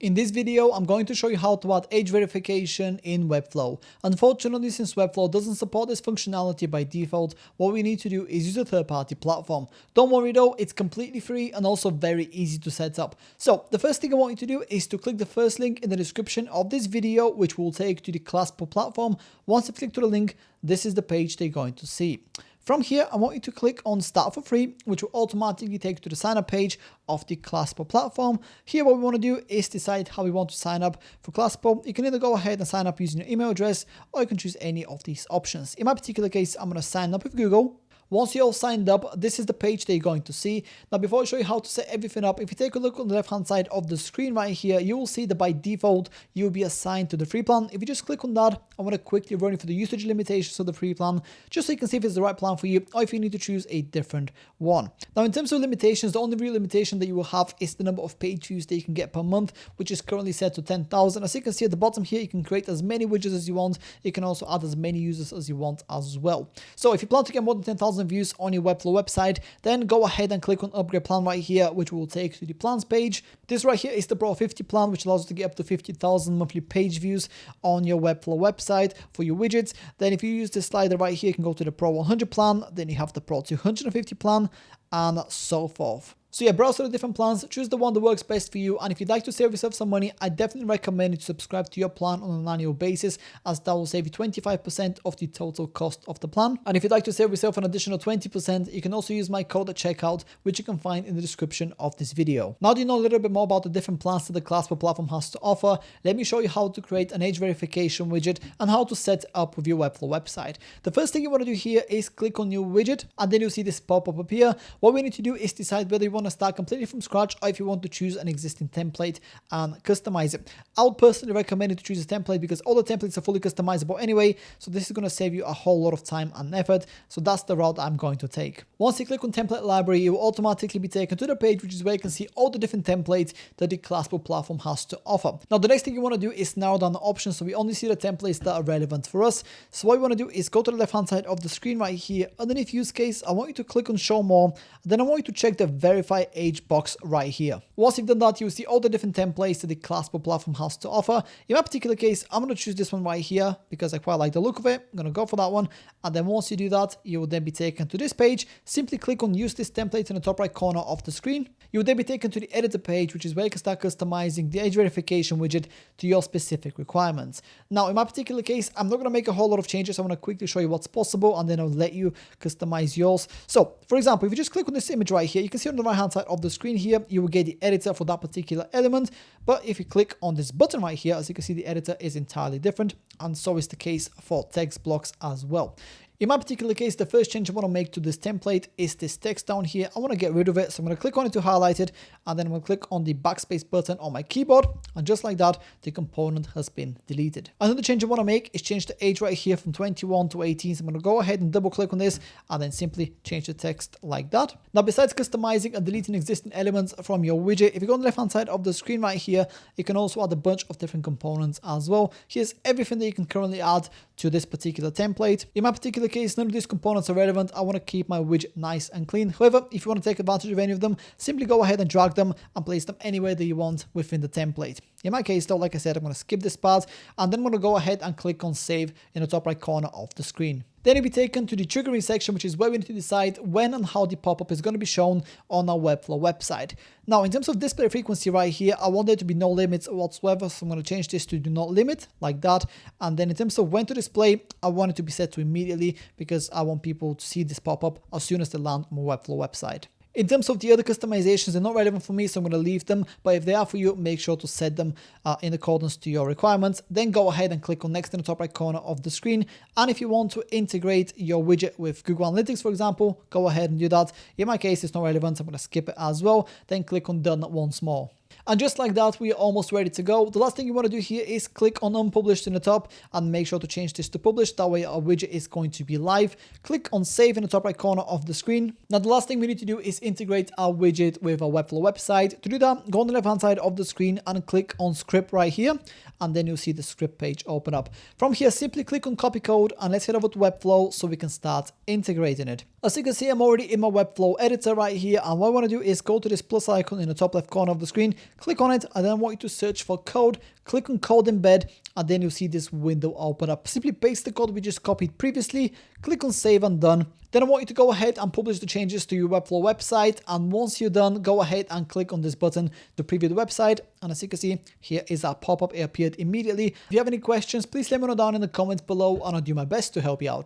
In this video, I'm going to show you how to add age verification in Webflow. Unfortunately, since Webflow doesn't support this functionality by default, what we need to do is use a third-party platform. Don't worry though, it's completely free and also very easy to set up. So the first thing I want you to do is to click the first link in the description of this video, which will take you to the Classpo platform. Once you click to the link, this is the page they're going to see. From here, I want you to click on Start for Free, which will automatically take you to the sign up page of the Classpo platform. Here, what we want to do is decide how we want to sign up for Classpo. You can either go ahead and sign up using your email address, or you can choose any of these options. In my particular case, I'm going to sign up with Google. Once you're all signed up, this is the page that you're going to see. Now, before I show you how to set everything up, if you take a look on the left-hand side of the screen right here, you will see that by default, you'll be assigned to the free plan. If you just click on that, I want to quickly run you through the usage limitations of the free plan, just so you can see if it's the right plan for you, or if you need to choose a different one. Now, in terms of limitations, the only real limitation that you will have is the number of page views that you can get per month, which is currently set to 10,000. As you can see at the bottom here, you can create as many widgets as you want. You can also add as many users as you want as well. So if you plan to get more than 10,000 views on your Webflow website, then go ahead and click on upgrade plan right here, which will take you to the plans page. This right here is the Pro 50 plan, which allows you to get up to 50,000 monthly page views on your Webflow website for your widgets. Then if you use this slider right here, you can go to the Pro 100 plan, then you have the Pro 250 plan, and so forth. So yeah, browse through the different plans, choose the one that works best for you, and if you'd like to save yourself some money, I definitely recommend you to subscribe to your plan on an annual basis, as that will save you 25% of the total cost of the plan. And if you'd like to save yourself an additional 20%, you can also use my code at checkout, which you can find in the description of this video. Now that you know a little bit more about the different plans that the Classpo platform has to offer, let me show you how to create an age verification widget and how to set it up with your Webflow website. The first thing you want to do here is click on new widget, and then you'll see this pop-up appear. What we need to do is decide whether you want to start completely from scratch, or if you want to choose an existing template and customize it. I would personally recommend you to choose a template because all the templates are fully customizable anyway, so this is going to save you a whole lot of time and effort. So that's the route I'm going to take. Once you click on template library, you will automatically be taken to the page, which is where you can see all the different templates that the Classpo platform has to offer. Now, the next thing you want to do is narrow down the options, so we only see the templates that are relevant for us. So what we want to do is go to the left hand side of the screen right here. Underneath use case, I want you to click on show more. Then I want you to check the verify age box right here. Once you've done that, you'll see all the different templates that the Classpo platform has to offer. In my particular case, I'm going to choose this one right here because I quite like the look of it. I'm going to go for that one. And then once you do that, you will then be taken to this page. Simply click on use this template in the top right corner of the screen. You will then be taken to the editor page, which is where you can start customizing the age verification widget to your specific requirements. Now, in my particular case, I'm not going to make a whole lot of changes. I want to quickly show you what's possible, and then I'll let you customize yours. So, for example, if you just click on this image right here, you can see on the right hand side of the screen here, you will get the editor for that particular element. But if you click on this button right here, as you can see, the editor is entirely different, and so is the case for text blocks as well. In my particular case, the first change I want to make to this template is this text down here. I want to get rid of it, so I'm going to click on it to highlight it, and then I'm going to click on the backspace button on my keyboard, and just like that, the component has been deleted. Another change I want to make is change the age right here from 21 to 18, so I'm going to go ahead and double click on this, and then simply change the text like that. Now, besides customizing and deleting existing elements from your widget, if you go on the left hand side of the screen right here, you can also add a bunch of different components as well. Here's everything that you can currently add to this particular template. In my particular case, none of these components are relevant. I want to keep my widget nice and clean. However, if you want to take advantage of any of them, simply go ahead and drag them and place them anywhere that you want within the template. In my case though, like I said, I'm going to skip this part, and then I'm going to go ahead and click on save in the top right corner of the screen. Then you'll be taken to the triggering section, which is where we need to decide when and how the pop-up is going to be shown on our Webflow website. Now, in terms of display frequency right here, I want there to be no limits whatsoever, so I'm going to change this to do not limit, like that. And then in terms of when to display, I want it to be set to immediately because I want people to see this pop-up as soon as they land on my Webflow website. In terms of the other customizations, they're not relevant for me, so I'm going to leave them. But if they are for you, make sure to set them in accordance to your requirements. Then go ahead and click on next in the top right corner of the screen. And if you want to integrate your widget with Google Analytics, for example, go ahead and do that. In my case, it's not relevant, so I'm going to skip it as well. Then click on done once more. And just like that, we are almost ready to go. The last thing you want to do here is click on unpublished in the top and make sure to change this to published. That way our widget is going to be live. Click on save in the top right corner of the screen. Now the last thing we need to do is integrate our widget with our Webflow website. To do that, go on the left hand side of the screen and click on script right here. And then you'll see the script page open up. From here, simply click on copy code and let's head over to Webflow so we can start integrating it. As you can see, I'm already in my Webflow editor right here, and what I want to do is go to this plus icon in the top left corner of the screen, click on it, and then I want you to search for code, click on code embed, and then you'll see this window open up. Simply paste the code we just copied previously, click on save and done. Then I want you to go ahead and publish the changes to your Webflow website, and once you're done, go ahead and click on this button to preview the website, and as you can see, here is our pop-up. It appeared immediately. If you have any questions, please let me know down in the comments below, and I'll do my best to help you out.